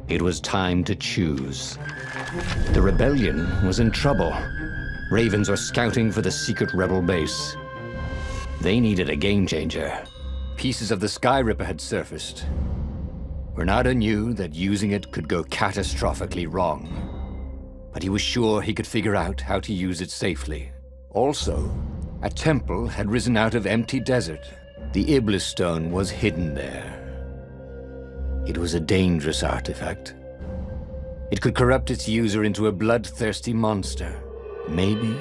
It was time to choose. The rebellion was in trouble. Ravens were scouting for the secret rebel base. They needed a game changer. Pieces of the Sky Ripper had surfaced. Renata knew that using it could go catastrophically wrong, but he was sure he could figure out how to use it safely. Also, a temple had risen out of empty desert. The Iblis stone was hidden there. It was a dangerous artifact. It could corrupt its user into a bloodthirsty monster. Maybe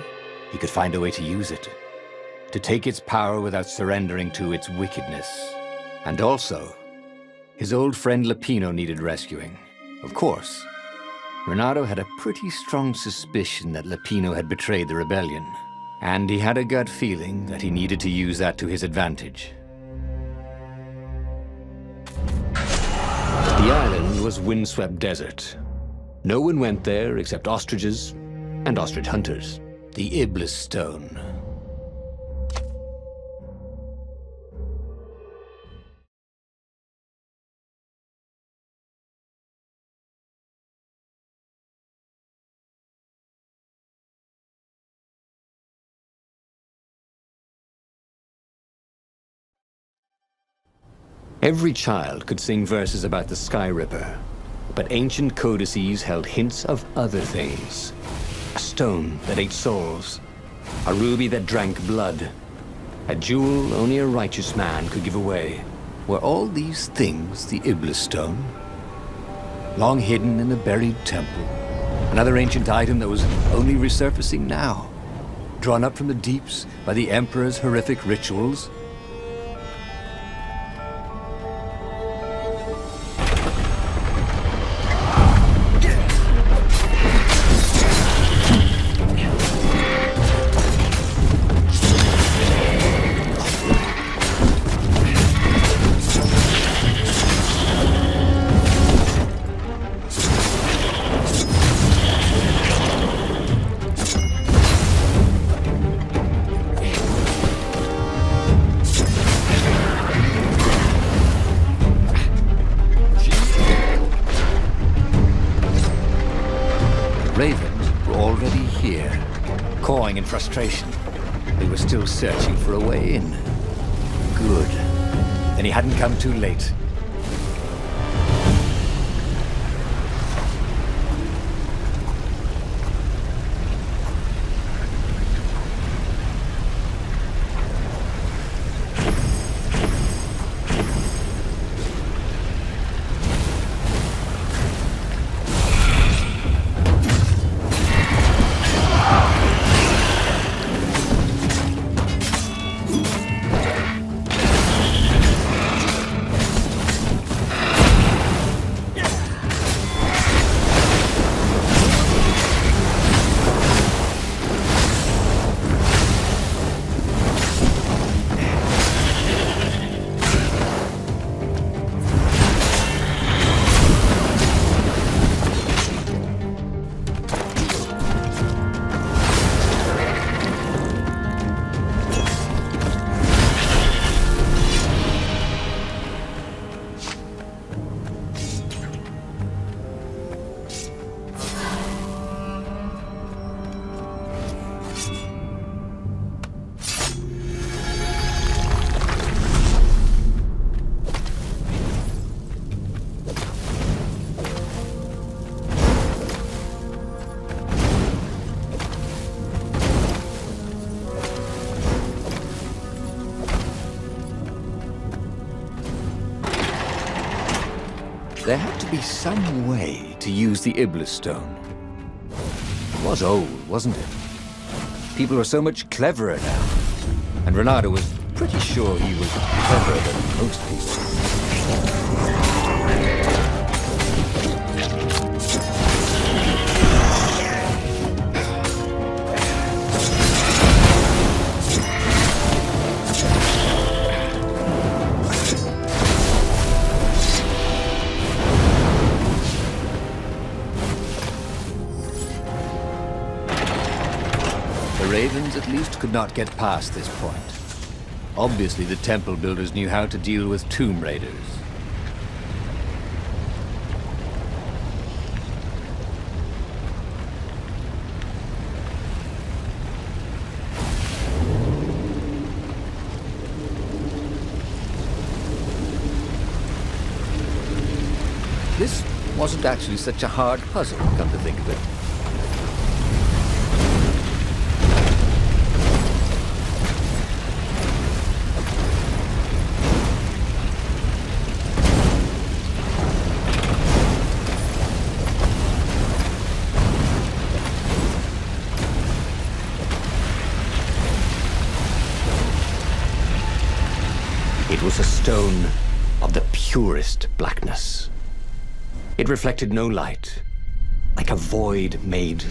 he could find a way to use it, to take its power without surrendering to its wickedness. And also, his old friend Lupino needed rescuing. Of course, Renato had a pretty strong suspicion that Lupino had betrayed the rebellion, and he had a gut feeling that he needed to use that to his advantage. The island was windswept desert. No one went there except ostriches and ostrich hunters. The Iblis stone. Every child could sing verses about the Sky Ripper, but ancient codices held hints of other things. A stone that ate souls, a ruby that drank blood, a jewel only a righteous man could give away. Were all these things the Iblis stone? Long hidden in a buried temple, another ancient item that was only resurfacing now, drawn up from the deeps by the Emperor's horrific rituals? Ravens were already here, cawing in frustration. They were still searching for a way in. Good. Then he hadn't come too late. There had to be some way to use the Iblis stone. It was old, wasn't it? People were so much cleverer now. And Renato was pretty sure he was cleverer than most people. Ravens at least could not get past this point. Obviously, the temple builders knew how to deal with tomb raiders. This wasn't actually such a hard puzzle, come to think of it. It was a stone of the purest blackness. It reflected no light, like a void made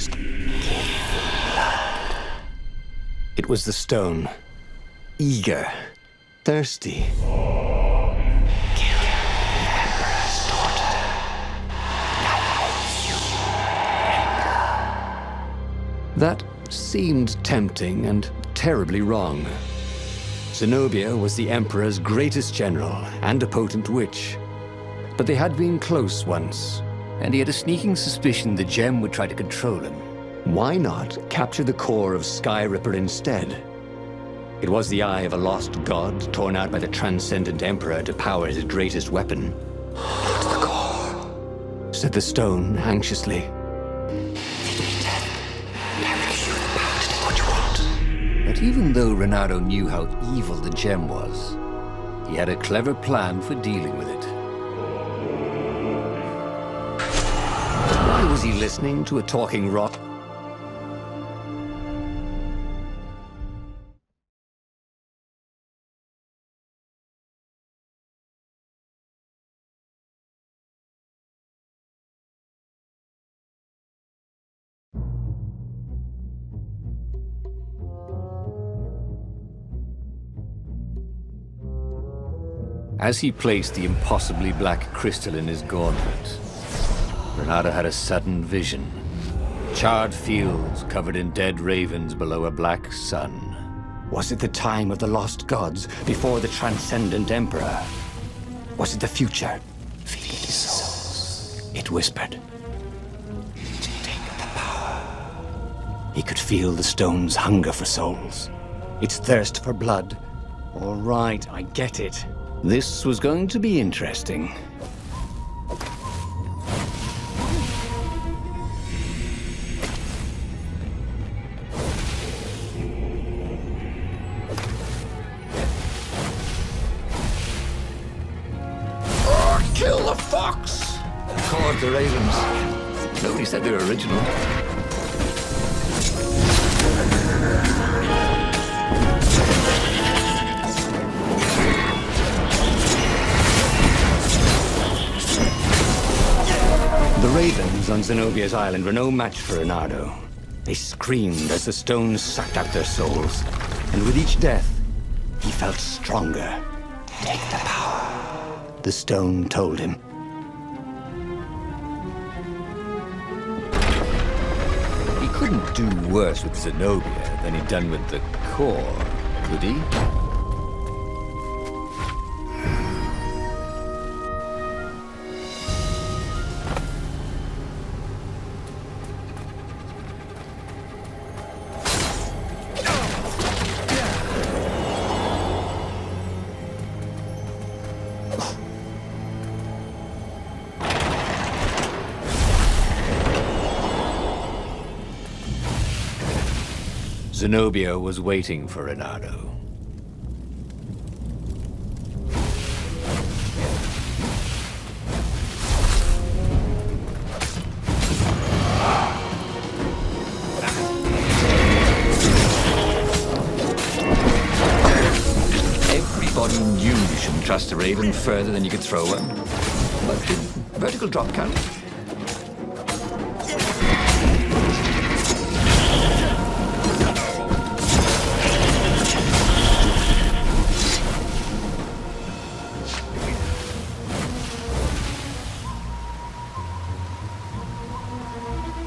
blood. It was the stone, eager, thirsty. Kill the Emperor's daughter. That seemed tempting and terribly wrong. Zenobia was the Emperor's greatest general and a potent witch. But they had been close once. And he had a sneaking suspicion the gem would try to control him. Why not capture the core of Sky Ripper instead? It was the eye of a lost god torn out by the Transcendent Emperor to power his greatest weapon. It's the core, said the stone anxiously. But even though Renato knew how evil the gem was, he had a clever plan for dealing with it. Why was he listening to a talking rock? As he placed the impossibly black crystal in his gauntlet, Renato had a sudden vision. Charred fields covered in dead ravens below a black sun. Was it the time of the lost gods before the Transcendent Emperor? Was it the future? Feed its souls, it whispered. Take the power. He could feel the stone's hunger for souls, its thirst for blood. All right, I get it. This was going to be interesting. Kill the fox! Record the ravens. Nobody said they were original. The ravens on Zenobia's island were no match for Renato. They screamed as the stones sucked out their souls. And with each death, he felt stronger. Take the power, the stone told him. He couldn't do worse with Zenobia than he'd done with the core, could he? Zenobia was waiting for Renato. Everybody knew you shouldn't trust a raven further than you could throw one. But did vertical drop count?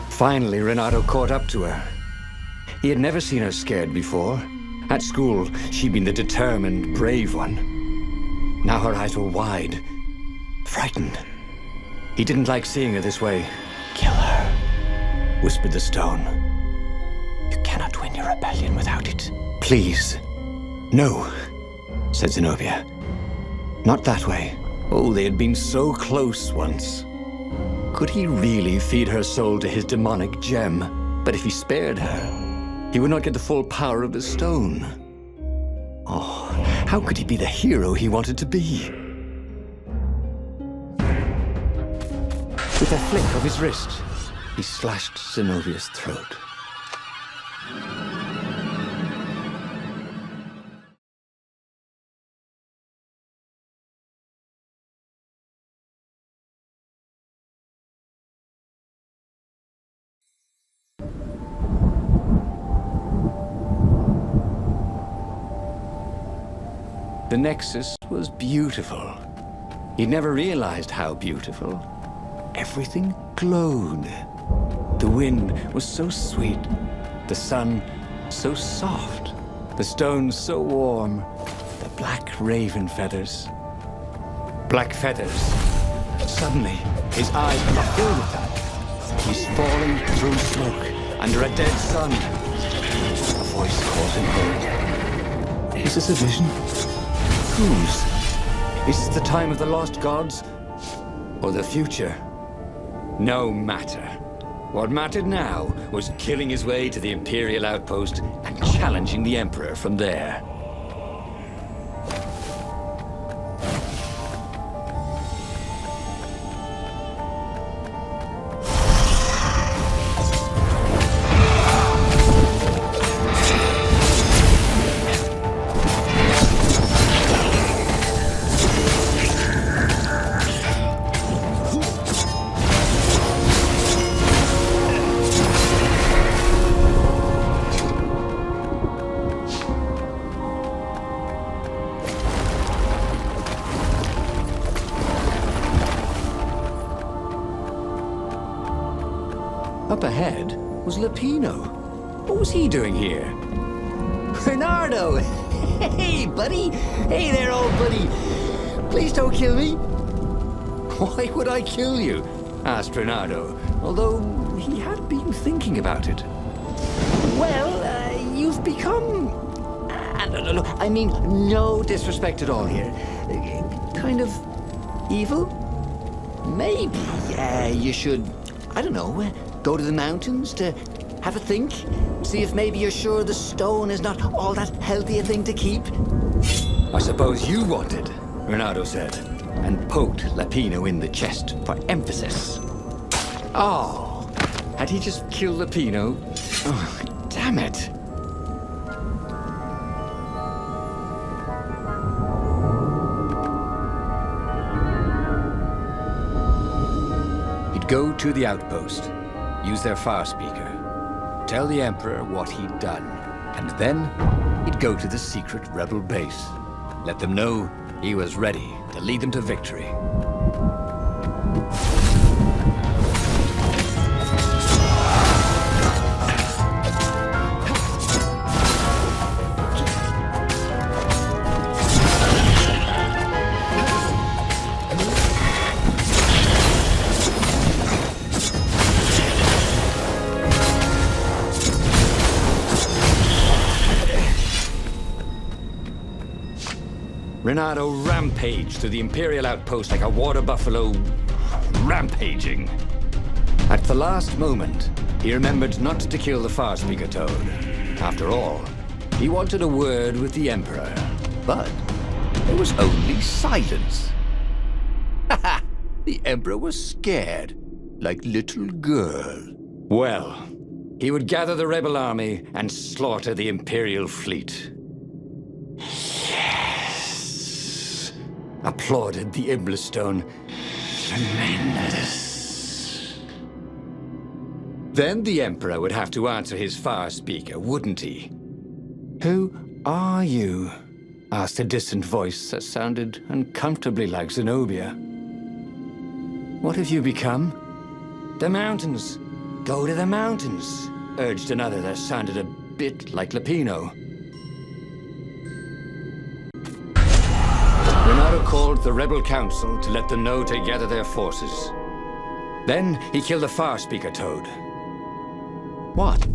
Finally, Renato caught up to her. He had never seen her scared before. At school, she'd been the determined, brave one. Now her eyes were wide, frightened. He didn't like seeing her this way. Kill her, whispered the stone. You cannot win your rebellion without it. Please. No, said Zenobia. Not that way. Oh, they had been so close once. Could he really feed her soul to his demonic gem? But if he spared her, he would not get the full power of the stone. Oh, how could he be the hero he wanted to be? With a flick of his wrist, he slashed Zenobia's throat. The Nexus was beautiful. He'd never realized how beautiful. Everything glowed. The wind was so sweet. The sun so soft. The stones so warm. The black raven feathers. Black feathers. Suddenly, his eyes were filled with them. He's falling through smoke, under a dead sun. A voice calls him home. Is this a vision? Whose? Is this the time of the lost gods? Or the future? No matter. What mattered now was killing his way to the Imperial outpost and challenging the Emperor from there. Up ahead was Lapino. What was he doing here? Bernardo! Hey, buddy! Hey there, old buddy! Please don't kill me! Why would I kill you? Asked Bernardo, although he had been thinking about it. Well, you've become... no, I mean, no disrespect at all here. Kind of evil? Maybe you should, I don't know, go to the mountains to have a think? See if maybe you're sure the stone is not all that healthy a thing to keep? I suppose you wanted, Bernardo said, and poked Lapino in the chest for emphasis. Oh, had he just killed Lapino? Oh, damn it. He'd go to the outpost, use their far speaker, tell the Emperor what he'd done, and then he'd go to the secret rebel base, let them know he was ready to lead them to victory. Renato rampaged through the Imperial outpost like a water buffalo rampaging. At the last moment, he remembered not to kill the far speaker toad. After all, he wanted a word with the Emperor, but there was only silence. Haha! The Emperor was scared, like little girl. Well, he would gather the rebel army and slaughter the Imperial fleet. Applauded the Iblistone. Tremendous. Then the Emperor would have to answer his far speaker, wouldn't he? Who are you? Asked a distant voice that sounded uncomfortably like Zenobia. What have you become? The mountains. Go to the mountains, urged another that sounded a bit like Lapino. Renato called the rebel council to let them know to gather their forces. Then he killed the far speaker toad. What?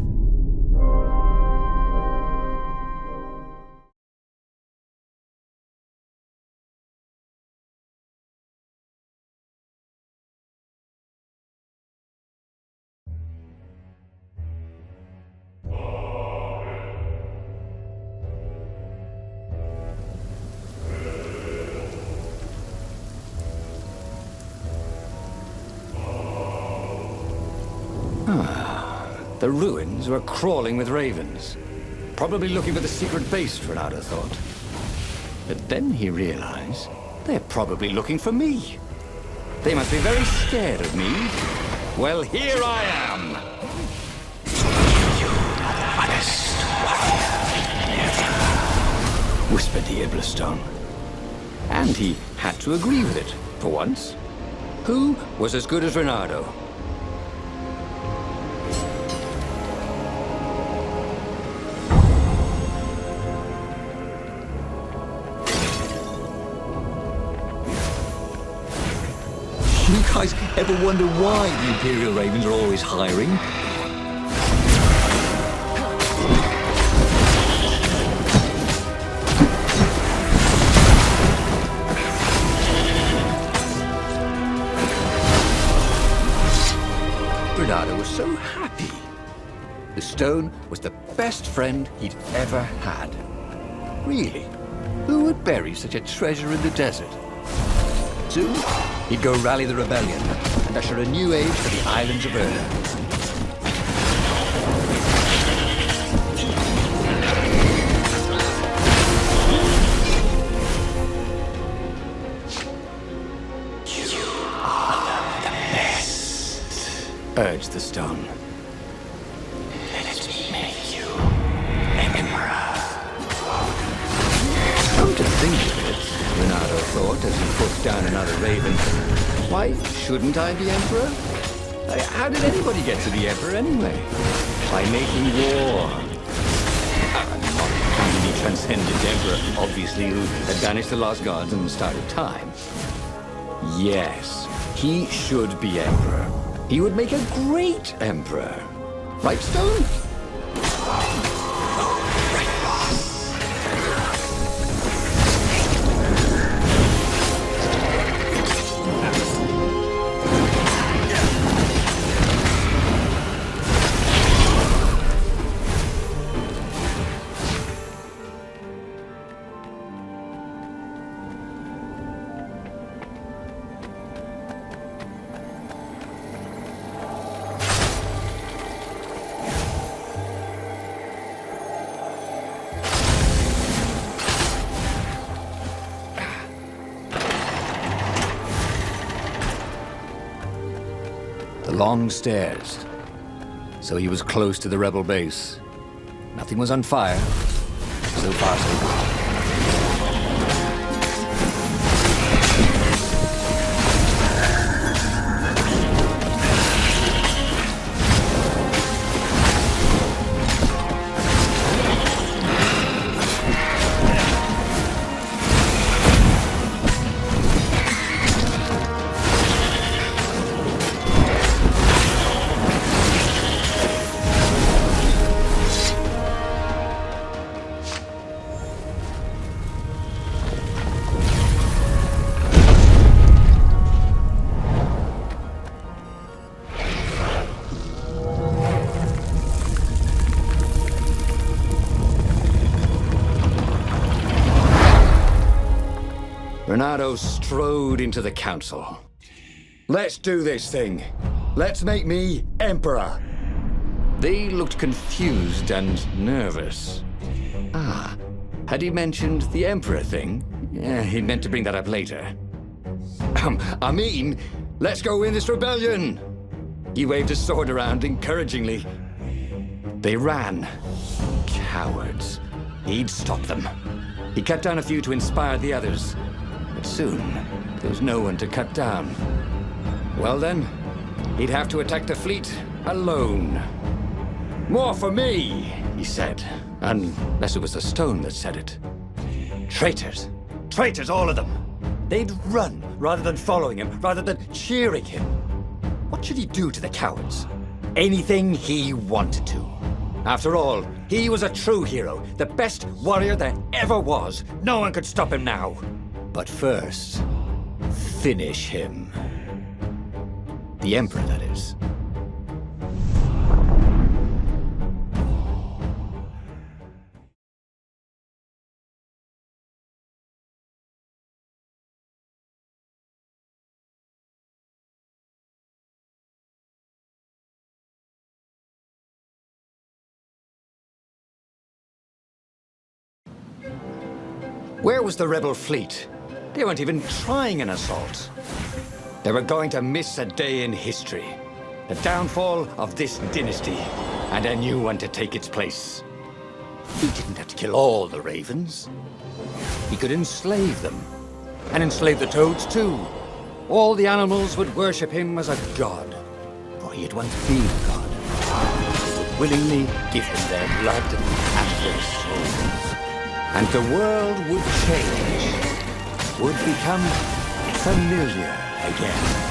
The ruins were crawling with ravens. Probably looking for the secret base, Renato thought. But then he realized they're probably looking for me. They must be very scared of me. Well, here I am! You are the honest warrior, whispered the Iblastone. And he had to agree with it, for once. Who was as good as Renato? You guys ever wonder why the Imperial Ravens are always hiring? Renato was so happy. The stone was the best friend he'd ever had. Really, who would bury such a treasure in the desert? Soon, he'd go rally the rebellion and usher a new age for the islands of Earth. You are the best, urged the stone. Let me make you emperor. Come to think of it, Renato thought as he put down another raven. Why shouldn't I be emperor? How did anybody get to be emperor anyway? By making war. Not counting the transcendent emperor, obviously, who had banished the lost gods and started time. Yes, he should be emperor. He would make a great emperor. Right, Stone? The long stairs. So he was close to the rebel base. Nothing was on fire. So far, so good. Renato strode into the council. Let's do this thing. Let's make me emperor. They looked confused and nervous. Ah, had he mentioned the emperor thing? Yeah, he'd meant to bring that up later. I mean, let's go win this rebellion. He waved his sword around encouragingly. They ran. Cowards. He'd stop them. He cut down a few to inspire the others. But soon, there was no one to cut down. Well then, he'd have to attack the fleet alone. More for me, he said. Unless it was the stone that said it. Traitors. Traitors, all of them. They'd run rather than following him, rather than cheering him. What should he do to the cowards? Anything he wanted to. After all, he was a true hero, the best warrior there ever was. No one could stop him now. But first, finish him. The Emperor, that is. Where was the rebel fleet? They weren't even trying an assault. They were going to miss a day in history. The downfall of this dynasty, and a new one to take its place. He didn't have to kill all the ravens. He could enslave them. And enslave the toads too. All the animals would worship him as a god. For he had once been a god. They would willingly give him their blood and their souls. And the world would change. Would become familiar again.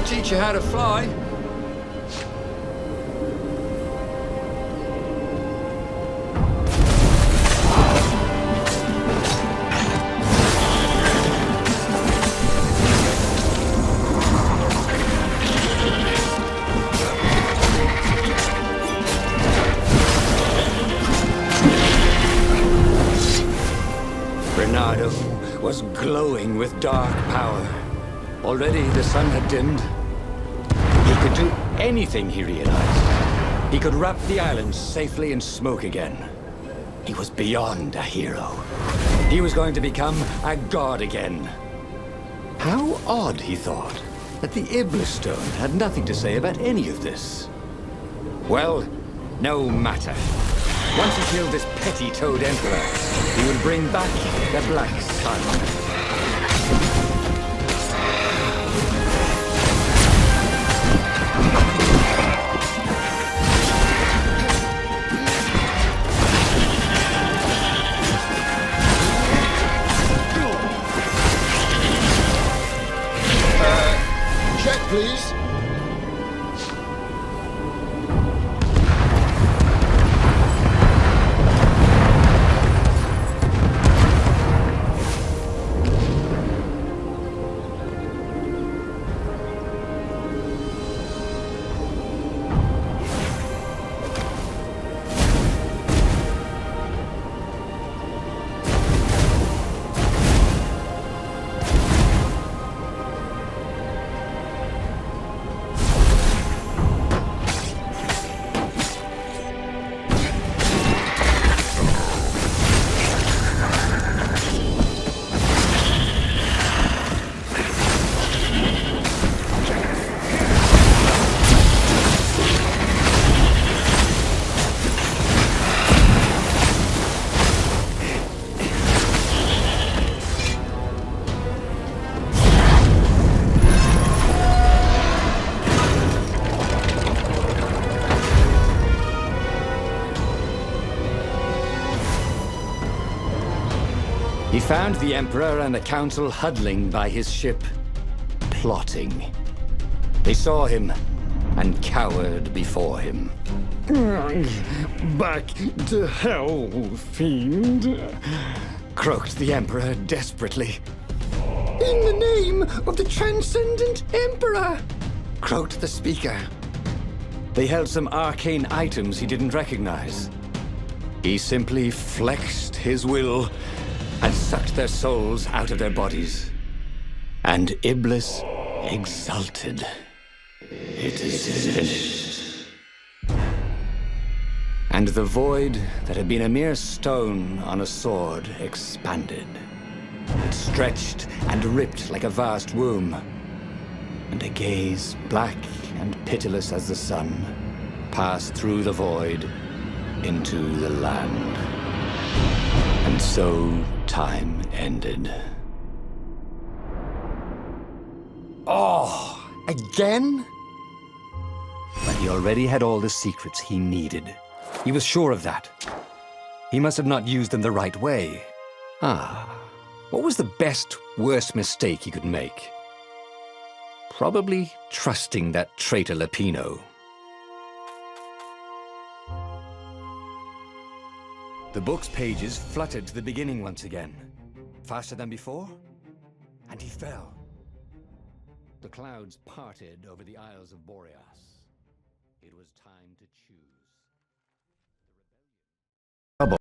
Teach you how to fly. Bernardo was glowing with dark power. Already the sun had dimmed. He could do anything, he realized. He could wrap the island safely in smoke again. He was beyond a hero. He was going to become a god again. How odd, he thought, that the Iblis Stone had nothing to say about any of this. Well, no matter. Once he killed this petty Toad Emperor, he would bring back the Black Sun. Please. He found the Emperor and the Council huddling by his ship, plotting. They saw him and cowered before him. Back to hell, fiend. Croaked the Emperor desperately. In the name of the Transcendent Emperor! Croaked the Speaker. They held some arcane items he didn't recognize. He simply flexed his will and sucked their souls out of their bodies. And Iblis exulted. It is finished. And the void that had been a mere stone on a sword expanded. It stretched and ripped like a vast womb. And a gaze, black and pitiless as the sun, passed through the void into the land. And so time ended. Oh, again? But he already had all the secrets he needed. He was sure of that. He must have not used them the right way. What was the best, worst mistake he could make? Probably trusting that traitor Lapino. The book's pages fluttered to the beginning once again. Faster than before? And he fell. The clouds parted over the Isles of Boreas. It was time to choose.